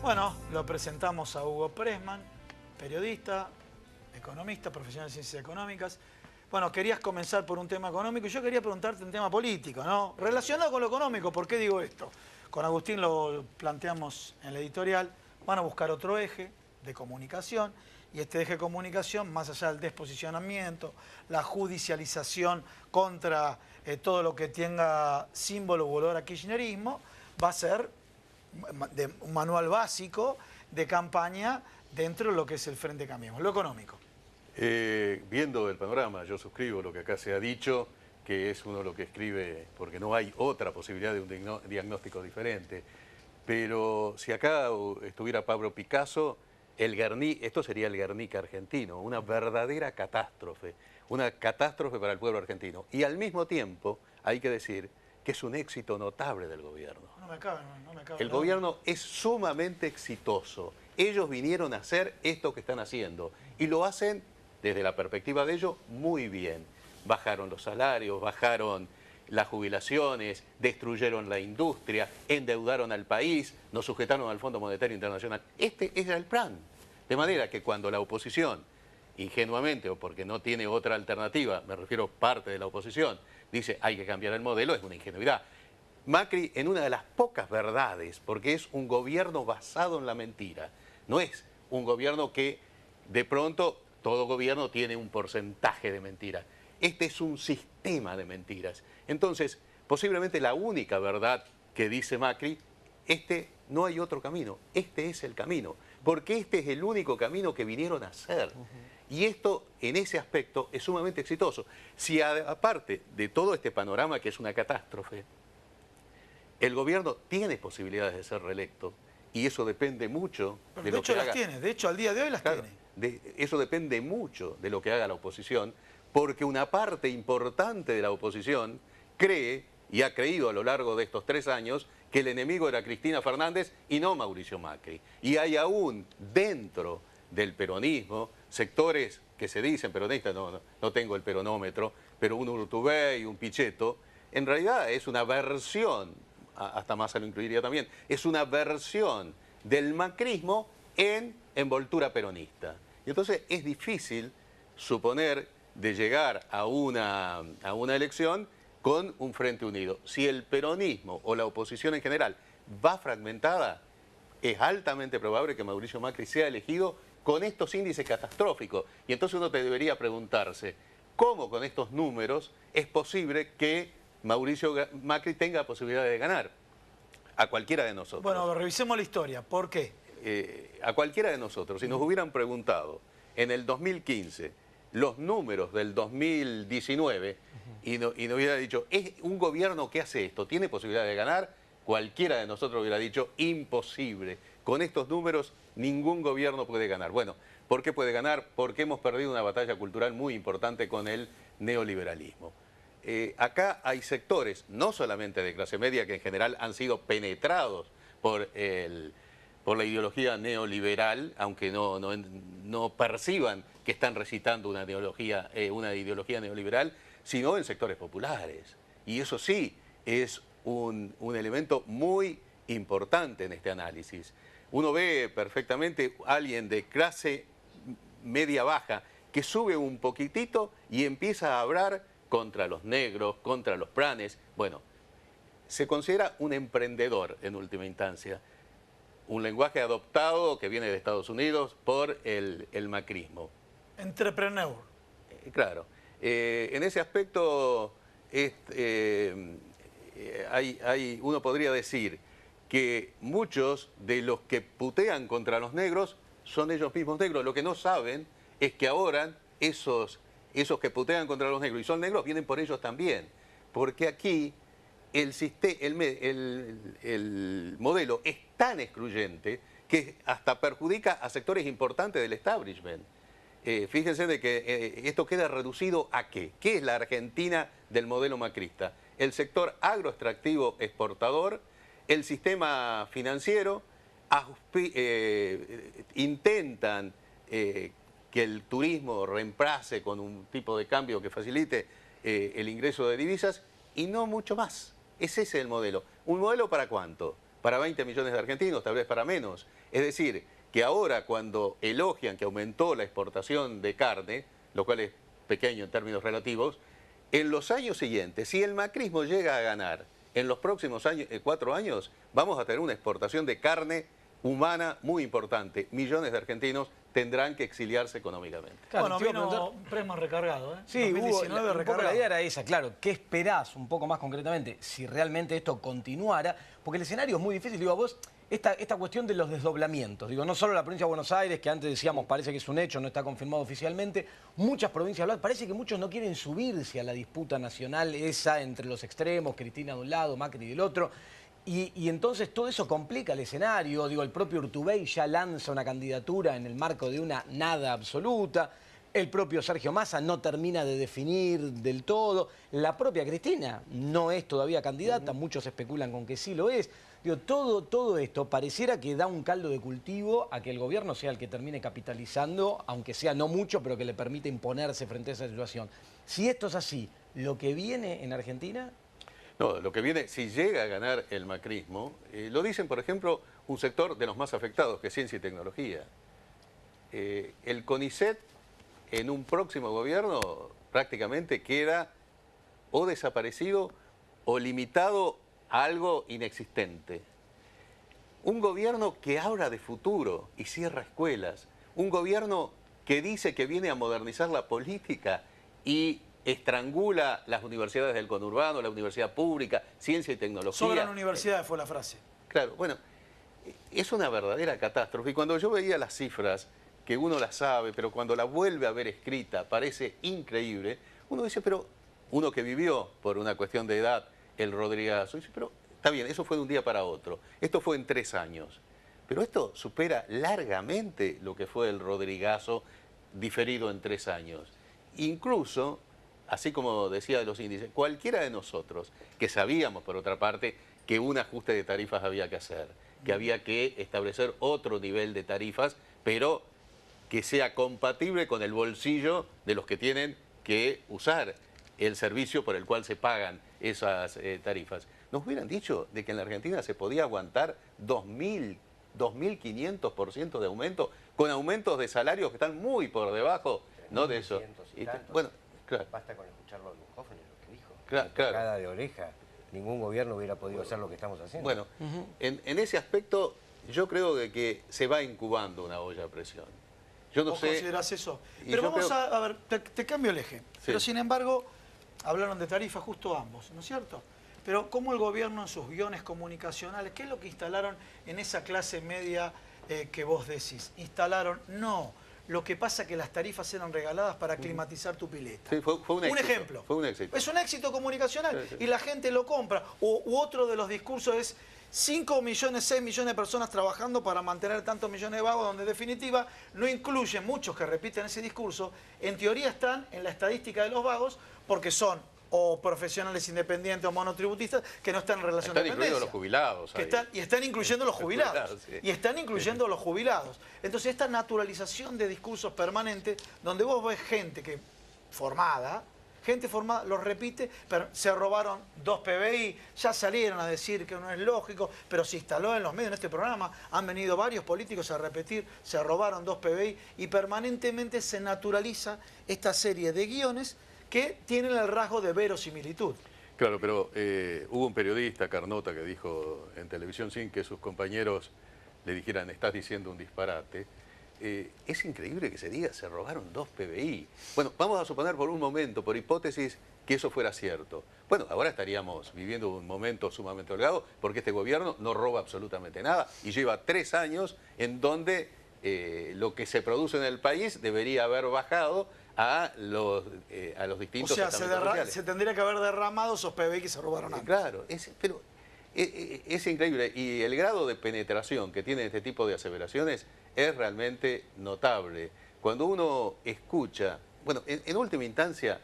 Bueno, lo presentamos a Hugo Pressman, periodista, economista, profesional de ciencias económicas. Bueno, querías comenzar por un tema económico y yo quería preguntarte un tema político, ¿no? Relacionado con lo económico, ¿por qué digo esto? Con Agustín lo planteamos en la editorial, van a buscar otro eje de comunicación y este eje de comunicación, más allá del desposicionamiento, la judicialización contra todo lo que tenga símbolo o olor a kirchnerismo, va a ser un manual básico de campaña dentro de lo que es el Frente Cambiemos, lo económico. Viendo el panorama, yo suscribo lo que acá se ha dicho, que es uno lo que escribe, porque no hay otra posibilidad de un diagnóstico diferente. Pero si acá estuviera Pablo Picasso, esto sería el Guernica argentino, una verdadera catástrofe para el pueblo argentino. Y al mismo tiempo hay que decir que es un éxito notable del gobierno. No me cabe. El gobierno es sumamente exitoso. Ellos vinieron a hacer esto que están haciendo y lo hacen desde la perspectiva de ellos muy bien. Bajaron los salarios, bajaron las jubilaciones, destruyeron la industria, endeudaron al país, nos sujetaron al Fondo Monetario Internacional. Este era el plan. De manera que cuando la oposición, ingenuamente o porque no tiene otra alternativa, me refiero parte de la oposición, dice hay que cambiar el modelo, es una ingenuidad. Macri, en una de las pocas verdades, porque es un gobierno basado en la mentira, no es un gobierno que de pronto todo gobierno tiene un porcentaje de mentira. Este es un sistema de mentiras. Entonces, posiblemente la única verdad que dice Macri, no hay otro camino, este es el camino, porque este es el único camino que vinieron a hacer. Y esto, en ese aspecto, es sumamente exitoso. Si aparte de todo este panorama que es una catástrofe, el gobierno tiene posibilidades de ser reelecto y eso depende mucho de lo que haga. De hecho, al día de hoy las tiene. Eso depende mucho de lo que haga la oposición, porque una parte importante de la oposición cree y ha creído a lo largo de estos 3 años que el enemigo era Cristina Fernández y no Mauricio Macri. Y hay aún dentro del peronismo sectores que se dicen peronistas, no tengo el peronómetro, pero un Urtubey, un Pichetto, en realidad es una versión, hasta Massa lo incluiría también, es una versión del macrismo en envoltura peronista. Y entonces es difícil suponer de llegar a una elección con un frente unido. Si el peronismo o la oposición en general va fragmentada, es altamente probable que Mauricio Macri sea elegido con estos índices catastróficos. Y entonces uno debería preguntarse, ¿cómo con estos números es posible que Mauricio Macri tenga posibilidad de ganar? A cualquiera de nosotros. Bueno, revisemos la historia. ¿Por qué? A cualquiera de nosotros, si nos hubieran preguntado en el 2015 los números del 2019 y nos hubiera dicho, ¿es un gobierno que hace esto? ¿Tiene posibilidad de ganar? Cualquiera de nosotros hubiera dicho, imposible. Con estos números ningún gobierno puede ganar. Bueno, ¿por qué puede ganar? Porque hemos perdido una batalla cultural muy importante con el neoliberalismo. Acá hay sectores, no solamente de clase media, que en general han sido penetrados por la ideología neoliberal, aunque no perciban que están recitando una ideología neoliberal, sino en sectores populares. Y eso sí es un elemento muy importante en este análisis. Uno ve perfectamente a alguien de clase media-baja que sube un poquitito y empieza a hablar contra los negros, contra los pranes. Bueno, se considera un emprendedor en última instancia. Un lenguaje adoptado que viene de Estados Unidos por el macrismo. Entrepreneur. Claro. En ese aspecto uno podría decir que muchos de los que putean contra los negros son ellos mismos negros. Lo que no saben es que ahora esos que putean contra los negros y son negros vienen por ellos también. Porque aquí el modelo es tan excluyente que hasta perjudica a sectores importantes del establishment. Fíjense de que esto queda reducido ¿a qué? ¿Qué es la Argentina del modelo macrista? El sector agroextractivo exportador, el sistema financiero, intentan que el turismo reemplace con un tipo de cambio que facilite el ingreso de divisas y no mucho más. Ese es el modelo. ¿Un modelo para cuánto? para 20 millones de argentinos, tal vez para menos. Es decir, que ahora cuando elogian que aumentó la exportación de carne, lo cual es pequeño en términos relativos, en los años siguientes, si el macrismo llega a ganar en los próximos 4 años, vamos a tener una exportación de carne humana muy importante. Millones de argentinos tendrán que exiliarse económicamente. Claro, bueno, vino Pressman recargado, ¿eh? Sí, 2019 un poco la idea era esa, claro. ¿Qué esperás un poco más concretamente si realmente esto continuara? Porque el escenario es muy difícil. Digo, vos, esta cuestión de los desdoblamientos, digo, no solo la provincia de Buenos Aires, que antes decíamos parece que es un hecho, no está confirmado oficialmente, muchas provincias, parece que muchos no quieren subirse a la disputa nacional esa entre los extremos, Cristina de un lado, Macri del otro. Y entonces todo eso complica el escenario. Digo, el propio Urtubey ya lanza una candidatura en el marco de una nada absoluta. El propio Sergio Massa no termina de definir del todo. La propia Cristina no es todavía candidata. Muchos especulan con que sí lo es. Digo, todo esto pareciera que da un caldo de cultivo a que el gobierno sea el que termine capitalizando, aunque sea no mucho, pero que le permita imponerse frente a esa situación. Si esto es así, lo que viene en Argentina... No, lo que viene, si llega a ganar el macrismo, lo dicen, por ejemplo, un sector de los más afectados, que es ciencia y tecnología. El CONICET, en un próximo gobierno, prácticamente queda o desaparecido o limitado a algo inexistente. Un gobierno que habla de futuro y cierra escuelas. Un gobierno que dice que viene a modernizar la política y estrangula las universidades del conurbano, la universidad pública, ciencia y tecnología. Sobran universidades fue la frase. Claro, bueno, es una verdadera catástrofe. Y cuando yo veía las cifras, que uno las sabe, pero cuando la vuelve a ver escrita parece increíble, uno dice, pero uno que vivió por una cuestión de edad el Rodrigazo, dice, pero está bien, eso fue de un día para otro. Esto fue en 3 años. Pero esto supera largamente lo que fue el Rodrigazo diferido en 3 años. Incluso, así como decía de los índices, cualquiera de nosotros que sabíamos, por otra parte, que un ajuste de tarifas había que hacer, que había que establecer otro nivel de tarifas, pero que sea compatible con el bolsillo de los que tienen que usar el servicio por el cual se pagan esas tarifas. Nos hubieran dicho de que en la Argentina se podía aguantar 2.500% de aumento, con aumentos de salarios que están muy por debajo, ¿no? De eso. Bueno, claro. Basta con escucharlo a Lujovne, lo que dijo. Claro. Cada de oreja. Ningún gobierno hubiera podido hacer lo que estamos haciendo. Bueno, en ese aspecto yo creo de que se va incubando una olla a presión. Yo no ¿Vos sé. considerás eso? Pero vamos a ver, te cambio el eje. Sí. Pero sin embargo, hablaron de tarifas justo ambos, ¿no es cierto? Pero ¿cómo el gobierno en sus guiones comunicacionales, qué es lo que instalaron en esa clase media que vos decís? Instalaron, no, lo que pasa es que las tarifas eran regaladas para climatizar tu pileta. Sí, fue un éxito. Un ejemplo. Fue un éxito. Es un éxito comunicacional Sí. y la gente lo compra. U otro de los discursos es 5 millones, 6 millones de personas trabajando para mantener tantos millones de vagos, donde en definitiva no incluyen muchos que repiten ese discurso. En teoría están en la estadística de los vagos porque son o profesionales independientes o monotributistas que no están en relación de dependencia. Están incluidos los jubilados. Y están incluyendo los jubilados. Sí. Y están incluyendo los jubilados. Entonces esta naturalización de discursos permanentes, donde vos ves gente gente formada, los repite, pero se robaron 2 PBI, ya salieron a decir que no es lógico, pero se instaló en los medios, en este programa, han venido varios políticos a repetir, se robaron 2 PBI, y permanentemente se naturaliza esta serie de guiones que tienen el rasgo de verosimilitud. Claro, pero hubo un periodista, Carnota, que dijo en televisión sin que sus compañeros le dijeran, estás diciendo un disparate. Es increíble que se diga, se robaron 2 PBI. Bueno, vamos a suponer por un momento, por hipótesis, que eso fuera cierto. Bueno, ahora estaríamos viviendo un momento sumamente holgado porque este gobierno no roba absolutamente nada y lleva 3 años en donde lo que se produce en el país debería haber bajado a los distintos estamentos sociales. Se tendría que haber derramado esos PBI que se robaron antes. Claro, pero es increíble. Y el grado de penetración que tiene este tipo de aseveraciones es realmente notable. Cuando uno escucha, bueno, en última instancia,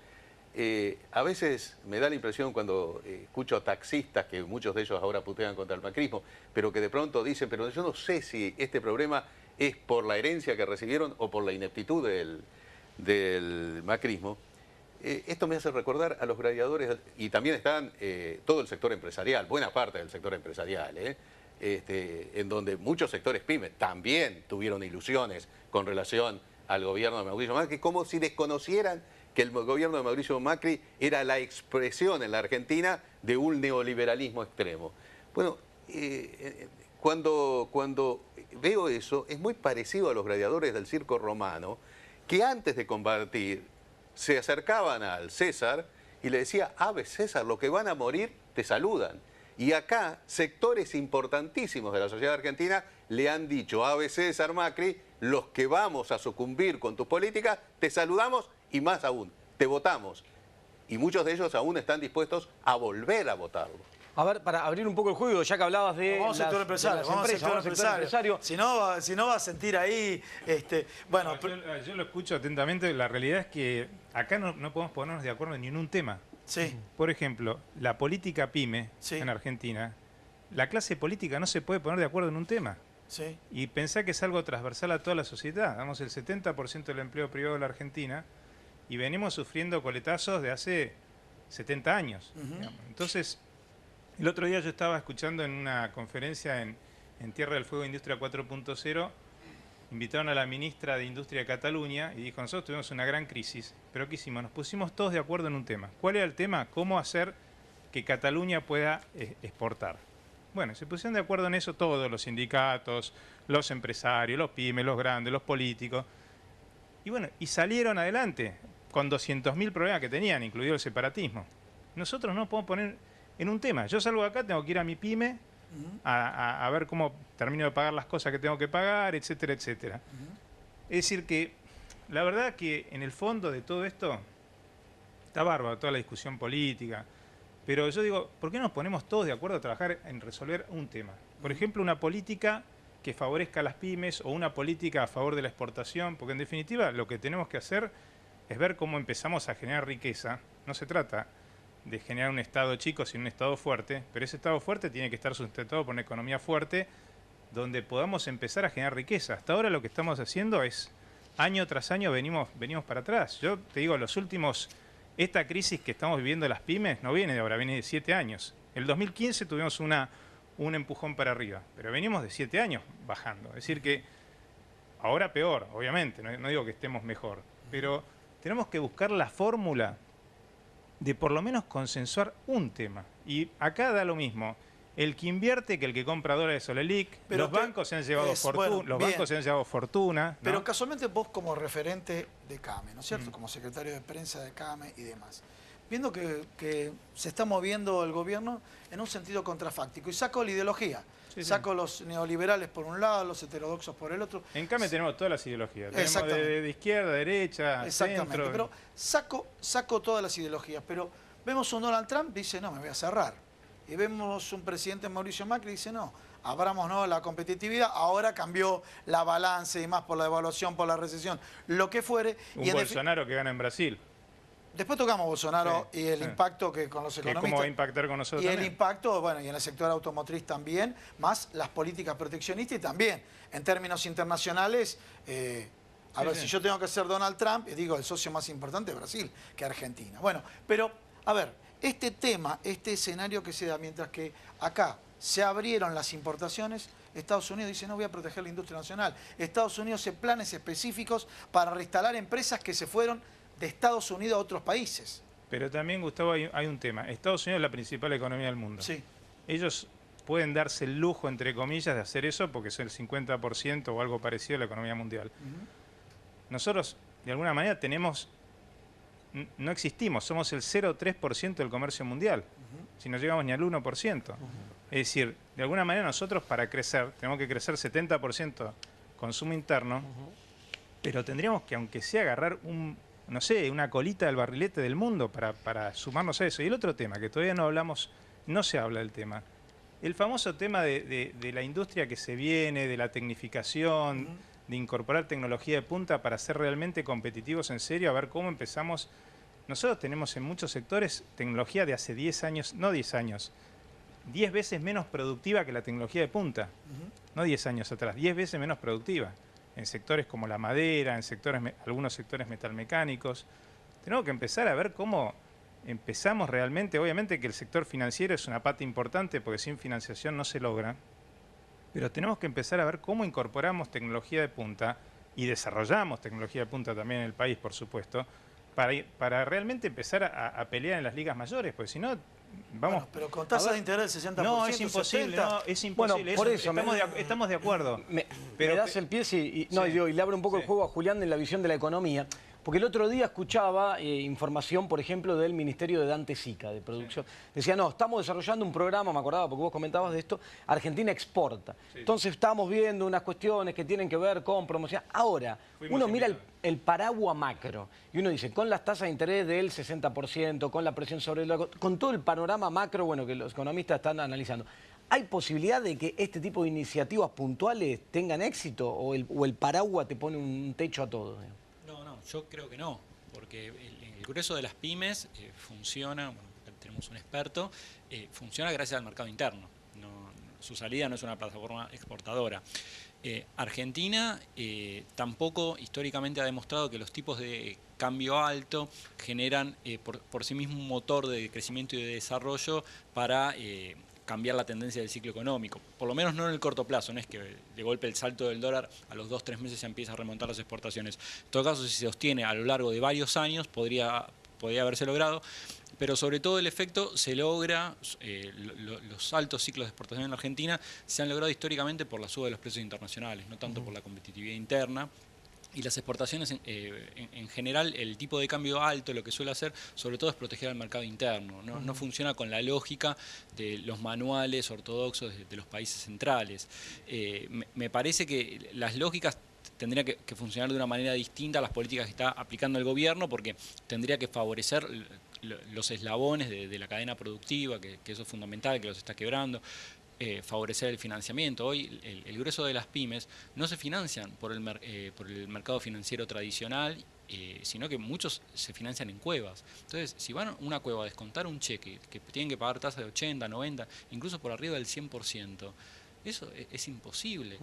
a veces me da la impresión cuando escucho a taxistas, que muchos de ellos ahora putean contra el macrismo, pero que de pronto dicen, pero yo no sé si este problema es por la herencia que recibieron o por la ineptitud del macrismo. Esto me hace recordar a los gladiadores, y también están todo el sector empresarial, buena parte del sector empresarial, en donde muchos sectores pymes también tuvieron ilusiones con relación al gobierno de Mauricio Macri, como si desconocieran que el gobierno de Mauricio Macri era la expresión en la Argentina de un neoliberalismo extremo. Bueno, cuando veo eso, es muy parecido a los gladiadores del circo romano, que antes de combatir se acercaban al César y le decía: Ave César, los que van a morir te saludan. Y acá, sectores importantísimos de la sociedad argentina le han dicho: Ave César, Macri, los que vamos a sucumbir con tus políticas, te saludamos y más aún, te votamos. Y muchos de ellos aún están dispuestos a volver a votarlo. A ver, para abrir un poco el juego, ya que hablabas de Vamos al sector empresario, vamos al sector empresario. Si no va a sentir ahí... bueno, yo lo escucho atentamente. La realidad es que acá no podemos ponernos de acuerdo ni en un tema. Sí. Por ejemplo, la política PYME en Argentina, la clase política no se puede poner de acuerdo en un tema. Sí. Y pensar que es algo transversal a toda la sociedad. Damos el 70% del empleo privado de la Argentina y venimos sufriendo coletazos de hace 70 años. Entonces, el otro día yo estaba escuchando en una conferencia en Tierra del Fuego Industria 4.0, invitaron a la ministra de Industria de Cataluña y dijo: nosotros tuvimos una gran crisis, pero ¿qué hicimos? Nos pusimos todos de acuerdo en un tema. ¿Cuál era el tema? ¿Cómo hacer que Cataluña pueda exportar? Bueno, se pusieron de acuerdo en eso todos, los sindicatos, los empresarios, los pymes, los grandes, los políticos. Y bueno, y salieron adelante con 200.000 problemas que tenían, incluido el separatismo. Nosotros no podemos poner en un tema. Yo salgo de acá, tengo que ir a mi pyme a ver cómo termino de pagar las cosas que tengo que pagar, etcétera, etcétera. Es decir que la verdad que en el fondo de todo esto está bárbaro toda la discusión política, pero yo digo, ¿por qué no nos ponemos todos de acuerdo a trabajar en resolver un tema? Por ejemplo, una política que favorezca a las pymes o una política a favor de la exportación, porque en definitiva lo que tenemos que hacer es ver cómo empezamos a generar riqueza. No se trata de generar un Estado chico, sino un Estado fuerte, pero ese Estado fuerte tiene que estar sustentado por una economía fuerte donde podamos empezar a generar riqueza. Hasta ahora lo que estamos haciendo es, año tras año venimos para atrás. Yo te digo, esta crisis que estamos viviendo las pymes no viene de ahora, viene de 7 años. El 2015 tuvimos un empujón para arriba, pero venimos de 7 años bajando. Es decir que ahora peor, obviamente, no digo que estemos mejor, pero tenemos que buscar la fórmula de por lo menos consensuar un tema. Y acá da lo mismo el que invierte que el que compra dólares o LELIC. Los bancos se han llevado fortuna. ¿No? Pero casualmente vos como referente de CAME, ¿no es cierto? Como secretario de prensa de CAME y demás. Viendo que se está moviendo el gobierno en un sentido contrafáctico. Y saco la ideología. Saco los neoliberales por un lado, los heterodoxos por el otro. En CAME tenemos todas las ideologías. Tenemos de izquierda, derecha, centro. Pero saco todas las ideologías. Pero vemos un Donald Trump, dice: no, me voy a cerrar. Y vemos un presidente Mauricio Macri, dice: no, abramos la competitividad. Ahora cambió la balanza y más por la devaluación, por la recesión, lo que fuere. Un Bolsonaro que gana en Brasil. Después tocamos Bolsonaro y el impacto que con los economistas. ¿Cómo va a impactar con nosotros? Y también? el impacto, bueno, y en el sector automotriz también, más las políticas proteccionistas y también, en términos internacionales, si yo tengo que ser Donald Trump, digo, el socio más importante es Brasil que Argentina. Bueno, pero, a ver, este tema, este escenario que se da, mientras que acá se abrieron las importaciones, Estados Unidos dice: no, voy a proteger la industria nacional. Estados Unidos hace planes específicos para reinstalar empresas que se fueron de Estados Unidos a otros países. Pero también, Gustavo, hay un tema. Estados Unidos es la principal economía del mundo. Sí. Ellos pueden darse el lujo, entre comillas, de hacer eso porque es el 50% o algo parecido a la economía mundial. Nosotros, de alguna manera, no existimos, somos el 0,3% del comercio mundial, si no llegamos ni al 1%. Es decir, de alguna manera nosotros para crecer, tenemos que crecer 70% consumo interno, pero tendríamos que, aunque sea, agarrar una colita del barrilete del mundo para sumarnos a eso. Y el otro tema, que todavía no se habla del tema, el famoso tema de la industria que se viene, de la tecnificación, de incorporar tecnología de punta para ser realmente competitivos en serio, a ver cómo empezamos. Nosotros tenemos en muchos sectores tecnología de hace 10 años, no 10 años, 10 veces menos productiva que la tecnología de punta. No 10 años atrás, 10 veces menos productiva. En sectores como la madera, en algunos sectores metalmecánicos. Tenemos que empezar a ver cómo empezamos realmente. Obviamente que el sector financiero es una pata importante porque sin financiación no se logra. Pero tenemos que empezar a ver cómo incorporamos tecnología de punta y desarrollamos tecnología de punta también en el país, por supuesto, para realmente empezar a pelear en las ligas mayores, porque si no, vamos... Bueno, pero con tasas de interés del 60%, No, es imposible, 70%. no, es imposible. Bueno, por eso, estamos de acuerdo. Me Pero das el pie y le abro un poco Sí. el juego a Julián en la visión de la economía. Porque el otro día escuchaba información, por ejemplo, del Ministerio de Dante Sica, de producción. Decía, no, estamos desarrollando un programa, me acordaba porque vos comentabas de esto, Argentina exporta. Entonces estamos viendo unas cuestiones que tienen que ver con promoción. Ahora, Fuimos uno mira invitados. el paraguas macro y uno dice, con las tasas de interés del 60%, con la presión sobre con todo el panorama macro, bueno, que los economistas están analizando. ¿Hay posibilidad de que este tipo de iniciativas puntuales tengan éxito o el paraguas te pone un techo a todo? No, yo creo que no, porque el grueso de las pymes funciona, bueno, acá tenemos un experto, funciona gracias al mercado interno. Su salida no es una plataforma exportadora. Argentina tampoco históricamente ha demostrado que los tipos de cambio alto generan por sí mismo un motor de crecimiento y de desarrollo para cambiar la tendencia del ciclo económico, por lo menos no en el corto plazo, no es que de golpe el salto del dólar a los 2-3 meses ya empieza a remontar las exportaciones. En todo caso, si se sostiene a lo largo de varios años, podría haberse logrado, pero sobre todo el efecto se logra, los altos ciclos de exportación en la Argentina se han logrado históricamente por la suba de los precios internacionales, no tanto por la competitividad interna. Y las exportaciones, en general, el tipo de cambio alto lo que suele hacer, sobre todo, es proteger al mercado interno. No funciona con la lógica de los manuales ortodoxos de los países centrales. Me parece que las lógicas tendrían que funcionar de una manera distinta a las políticas que está aplicando el gobierno, porque tendría que favorecer los eslabones de la cadena productiva, que eso es fundamental, que los está quebrando. Favorecer el financiamiento. Hoy el grueso de las pymes no se financian por el mercado financiero tradicional, sino que muchos se financian en cuevas. Entonces, si van a una cueva a descontar un cheque, que tienen que pagar tasas de 80, 90, incluso por arriba del 100%, eso es imposible.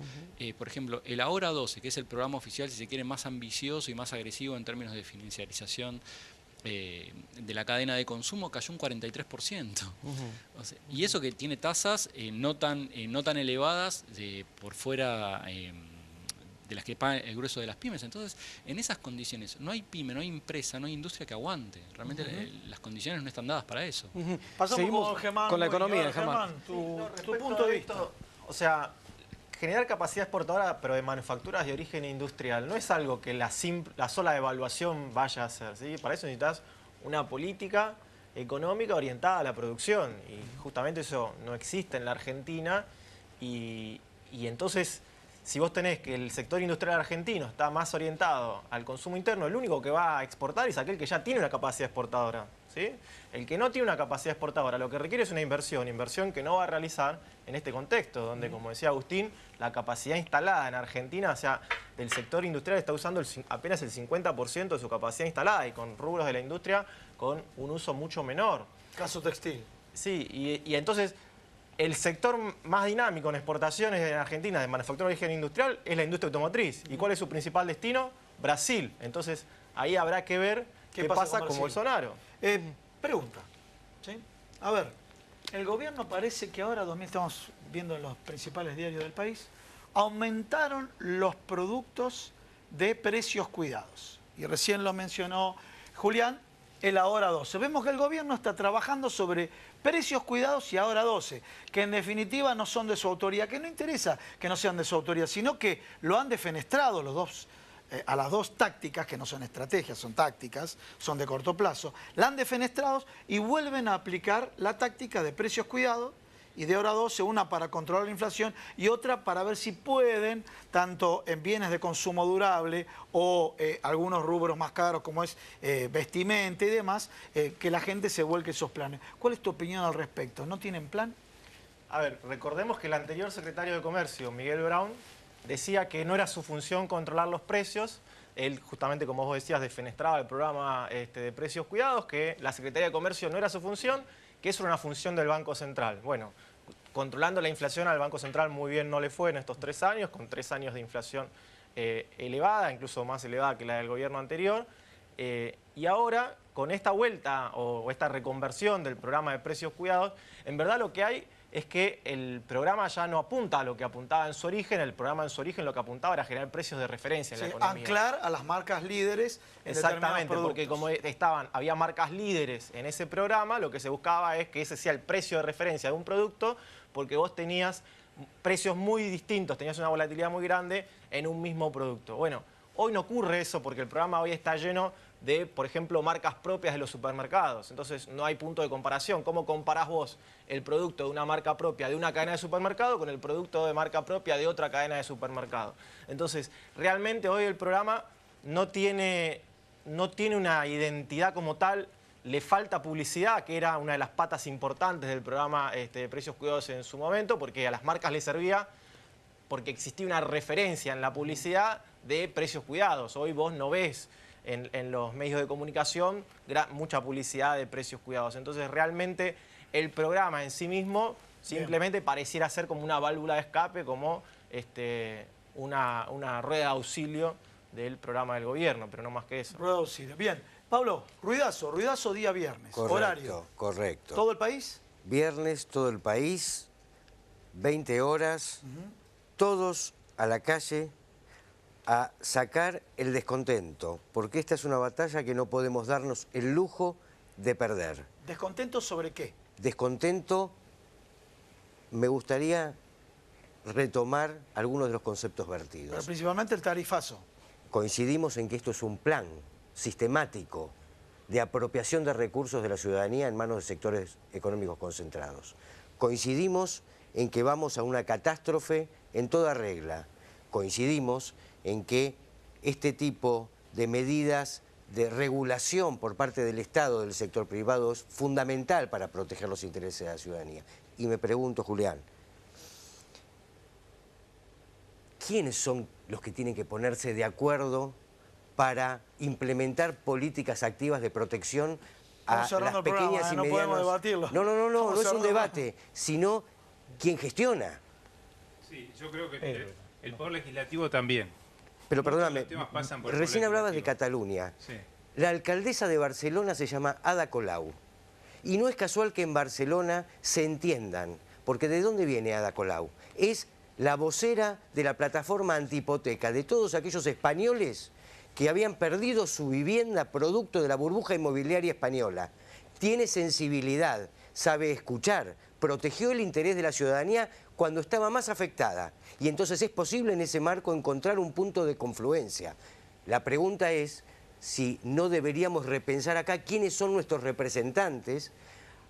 Por ejemplo, el Ahora 12, que es el programa oficial, si se quiere, más ambicioso y más agresivo en términos de financiarización de la cadena de consumo, cayó un 43%. O sea, y eso que tiene tasas no tan elevadas por fuera de las que paga el grueso de las pymes. Entonces, en esas condiciones, no hay pyme, no hay empresa, no hay industria que aguante. Realmente las condiciones no están dadas para eso. Pasamos Seguimos con Germán. con la Muy economía, bien. Germán. Tu Respecto punto de a vista. esto, o sea, generar capacidad exportadora, pero de manufacturas de origen industrial, no es algo que la sola evaluación vaya a hacer, ¿sí? Para eso necesitas una política económica orientada a la producción, y justamente eso no existe en la Argentina, y entonces, si vos tenés que el sector industrial argentino está más orientado al consumo interno, el único que va a exportar es aquel que ya tiene una capacidad exportadora, ¿sí? El que no tiene una capacidad exportadora lo que requiere es una inversión que no va a realizar en este contexto, donde, como decía Agustín, la capacidad instalada en Argentina, o sea, del sector industrial está usando apenas el 50% de su capacidad instalada, y con rubros de la industria con un uso mucho menor. Caso textil. Sí, y entonces el sector más dinámico en exportaciones en Argentina de manufactura de origen industrial es la industria automotriz. ¿Y cuál es su principal destino? Brasil. Entonces ahí habrá que ver qué pasa con Bolsonaro. Pregunta. ¿Sí? A ver, el gobierno parece que ahora, estamos viendo en los principales diarios del país, aumentaron los productos de precios cuidados. Y recién lo mencionó Julián, el Ahora 12. Vemos que el gobierno está trabajando sobre precios cuidados y Ahora 12, que en definitiva no son de su autoría, que no interesa que no sean de su autoría, sino que lo han defenestrado los dos, a las dos tácticas, que no son estrategias, son tácticas, son de corto plazo, la han defenestrado y vuelven a aplicar la táctica de precios cuidados y de Ahora 12, una para controlar la inflación y otra para ver si pueden, tanto en bienes de consumo durable o algunos rubros más caros como es vestimenta y demás, que la gente se vuelque esos planes. ¿Cuál es tu opinión al respecto? ¿No tienen plan? A ver, recordemos que el anterior secretario de Comercio, Miguel Brown, decía que no era su función controlar los precios. Él, justamente como vos decías, defenestraba el programa de precios cuidados, que la Secretaría de Comercio no era su función, que eso era una función del Banco Central. Bueno, controlando la inflación al Banco Central muy bien no le fue en estos 3 años, con 3 años de inflación elevada, incluso más elevada que la del gobierno anterior. Y ahora, con esta vuelta o esta reconversión del programa de precios cuidados, en verdad lo que hay es que el programa ya no apunta a lo que apuntaba en su origen. El programa en su origen lo que apuntaba era generar precios de referencia en la economía. Anclar a las marcas líderes en Exactamente, porque como había marcas líderes en ese programa, lo que se buscaba es que ese sea el precio de referencia de un producto, porque vos tenías precios muy distintos, tenías una volatilidad muy grande en un mismo producto. Bueno, hoy no ocurre eso porque el programa hoy está lleno de, por ejemplo, marcas propias de los supermercados. Entonces no hay punto de comparación. ¿Cómo comparás vos el producto de una marca propia de una cadena de supermercado con el producto de marca propia de otra cadena de supermercado? Entonces, realmente hoy el programa no tiene una identidad como tal. Le falta publicidad, que era una de las patas importantes del programa de Precios Cuidados en su momento, porque a las marcas les servía porque existía una referencia en la publicidad de precios cuidados. Hoy vos no ves en los medios de comunicación mucha publicidad de precios cuidados. Entonces, realmente el programa en sí mismo simplemente pareciera ser como una válvula de escape, como una rueda de auxilio del programa del gobierno, pero no más que eso. Rueda de auxilio. Bien. Pablo, ruidazo día viernes. Correcto, horario. correcto. ¿Todo el país? Viernes, todo el país, 20 horas, todos a la calle a sacar el descontento, porque esta es una batalla que no podemos darnos el lujo de perder. ¿Descontento sobre qué? Descontento, me gustaría retomar algunos de los conceptos vertidos. Pero principalmente el tarifazo. Coincidimos en que esto es un plan sistemático de apropiación de recursos de la ciudadanía en manos de sectores económicos concentrados. Coincidimos en que vamos a una catástrofe en toda regla. Coincidimos en que este tipo de medidas de regulación por parte del Estado, del sector privado, es fundamental para proteger los intereses de la ciudadanía. Y me pregunto, Julián, ¿quiénes son los que tienen que ponerse de acuerdo para implementar políticas activas de protección a las pequeñas y medianas? No podemos debatirlo. No es un debate, sino quién gestiona. Sí, yo creo que el Poder Legislativo también. Pero perdóname, recién recién hablabas de Cataluña. Sí. La alcaldesa de Barcelona se llama Ada Colau. Y no es casual que en Barcelona se entiendan, porque ¿de dónde viene Ada Colau? Es la vocera de la plataforma antihipoteca de todos aquellos españoles que habían perdido su vivienda producto de la burbuja inmobiliaria española. Tiene sensibilidad, sabe escuchar, protegió el interés de la ciudadanía cuando estaba más afectada. Y entonces es posible en ese marco encontrar un punto de confluencia. La pregunta es si no deberíamos repensar acá quiénes son nuestros representantes,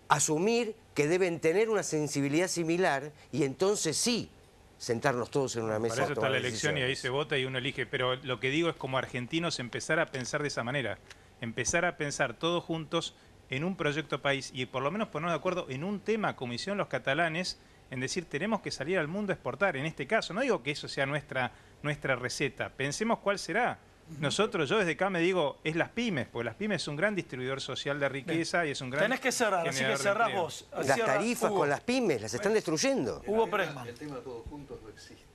asumir que deben tener una sensibilidad similar y entonces sí sentarnos todos en una mesa. Para eso está la elección decisiones. y ahí se vota y uno elige. Pero lo que digo es como argentinos empezar a pensar de esa manera. Empezar a pensar todos juntos en un proyecto país y por lo menos ponernos de acuerdo en un tema como hicieron los catalanes, en decir tenemos que salir al mundo a exportar. En este caso, no digo que eso sea nuestra receta. Pensemos cuál será. Nosotros, yo desde acá me digo, es las pymes, porque las pymes es un gran distribuidor social de riqueza y es un gran... Tenés que cerrar, así que cerrás vos. Las Cierra, tarifas Hugo. con las pymes las están destruyendo. Hugo Pressman. El tema de todos juntos no existe.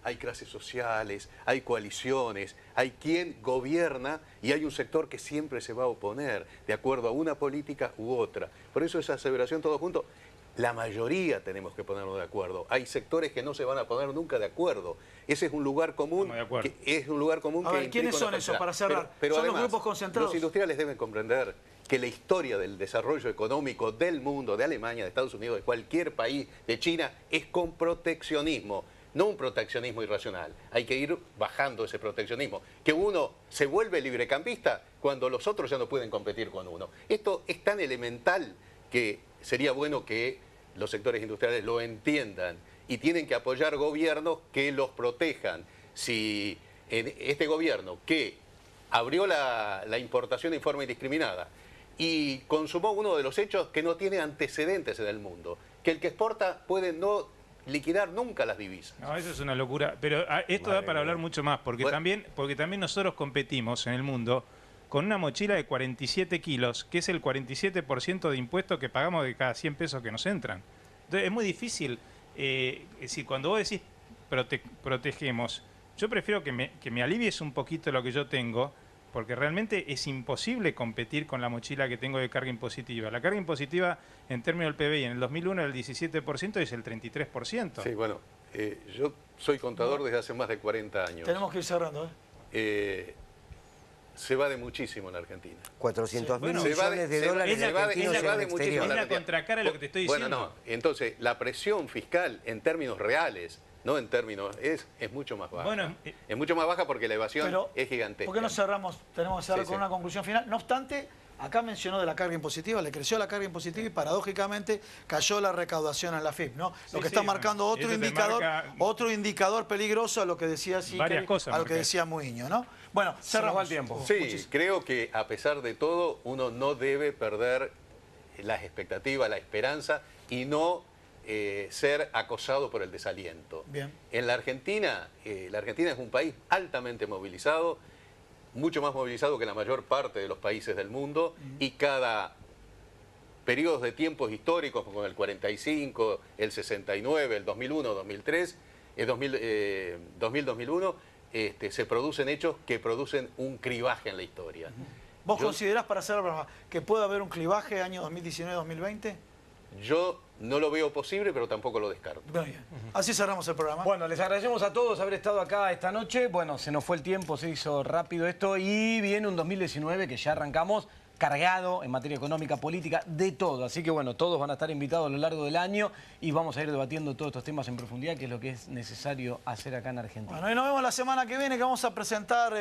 Hay clases sociales, hay coaliciones, hay quien gobierna y hay un sector que siempre se va a oponer de acuerdo a una política u otra. Por eso esa aseveración todos juntos, la mayoría tenemos que ponernos de acuerdo. Hay sectores que no se van a poner nunca de acuerdo. Ese es un lugar común. Que es un lugar común A que ver, ¿quiénes implica son una esos frontera. para cerrar? Pero Son los además, grupos concentrados. Los industriales deben comprender que la historia del desarrollo económico del mundo, de Alemania, de Estados Unidos, de cualquier país, de China, es con proteccionismo. No un proteccionismo irracional. Hay que ir bajando ese proteccionismo. Que uno se vuelve librecampista cuando los otros ya no pueden competir con uno. Esto es tan elemental que sería bueno que los sectores industriales lo entiendan y tienen que apoyar gobiernos que los protejan. Si en este gobierno que abrió la importación en forma indiscriminada y consumó uno de los hechos que no tiene antecedentes en el mundo, que el que exporta puede no liquidar nunca las divisas. No, eso es una locura. Pero esto da para hablar mucho más, porque, Bueno. también nosotros competimos en el mundo con una mochila de 47 kilos, que es el 47% de impuestos que pagamos de cada 100 pesos que nos entran. Entonces es muy difícil, es decir, cuando vos decís protegemos, yo prefiero que me alivies un poquito lo que yo tengo, porque realmente es imposible competir con la mochila que tengo de carga impositiva. La carga impositiva en términos del PBI en el 2001 era el 17% y es el 33%. Sí, bueno, yo soy contador desde hace más de 40 años. Tenemos que ir cerrando, Se va de muchísimo en la Argentina. 400.000 Bueno, millones de dólares de argentinos en el exterior. Es la contracara de lo que te estoy diciendo. Bueno, no. Entonces, la presión fiscal en términos reales, no en términos... es mucho más baja. Bueno, es mucho más baja porque la evasión es gigantesca. ¿Por qué no cerramos? Tenemos que cerrar con una conclusión final. No obstante, acá mencionó de la carga impositiva, le creció la carga impositiva y paradójicamente cayó la recaudación en la FIP, ¿no? Lo que está marcando otro indicador peligroso a lo que decía a lo que decía Muiño, ¿no? Bueno, cerramos el tiempo. Sí, creo que a pesar de todo, uno no debe perder las expectativas, la esperanza y no ser acosado por el desaliento. Bien. En la Argentina es un país altamente movilizado, mucho más movilizado que la mayor parte de los países del mundo, y cada periodos de tiempos históricos, como el 45, el 69, el 2001, 2003, el 2001, se producen hechos que producen un clivaje en la historia. ¿Vos considerás, para hacer que puede haber un clivaje año 2019-2020? Yo no lo veo posible, pero tampoco lo descarto. Muy bien. Así cerramos el programa. Bueno, les agradecemos a todos haber estado acá esta noche. Bueno, se nos fue el tiempo, se hizo rápido esto y viene un 2019 que ya arrancamos cargado en materia económica, política, de todo. Así que bueno, todos van a estar invitados a lo largo del año y vamos a ir debatiendo todos estos temas en profundidad, que es lo que es necesario hacer acá en Argentina. Bueno, y nos vemos la semana que viene, que vamos a presentar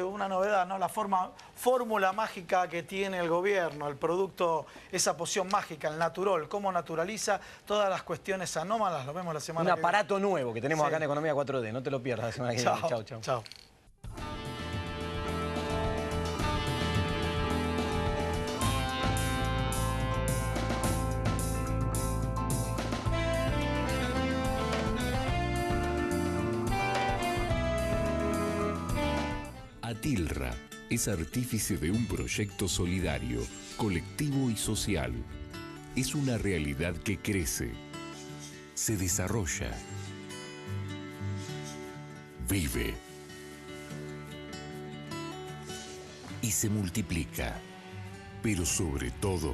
una novedad, ¿no? La fórmula mágica que tiene el gobierno, el producto, esa poción mágica, el Naturol, cómo naturaliza todas las cuestiones anómalas. Lo vemos la semana que viene. Un aparato nuevo que tenemos acá en Economía 4D. No te lo pierdas la semana que viene. Chau, chau. Chau. Atilra es artífice de un proyecto solidario, colectivo y social. Es una realidad que crece, se desarrolla, vive y se multiplica, pero sobre todo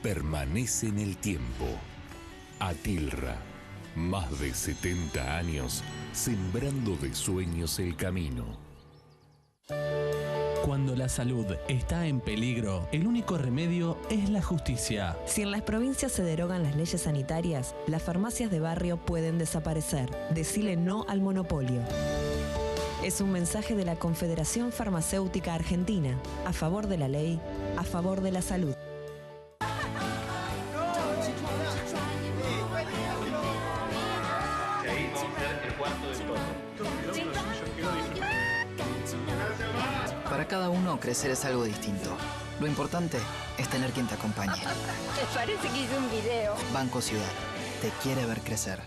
permanece en el tiempo. Atilra, más de 70 años sembrando de sueños el camino. Cuando la salud está en peligro, el único remedio es la justicia. Si en las provincias se derogan las leyes sanitarias, las farmacias de barrio pueden desaparecer. Decile no al monopolio. Es un mensaje de la Confederación Farmacéutica Argentina, a favor de la ley, a favor de la salud. Para cada uno, crecer es algo distinto. Lo importante es tener quien te acompañe. Me parece que hice un video. Banco Ciudad. Te quiere ver crecer.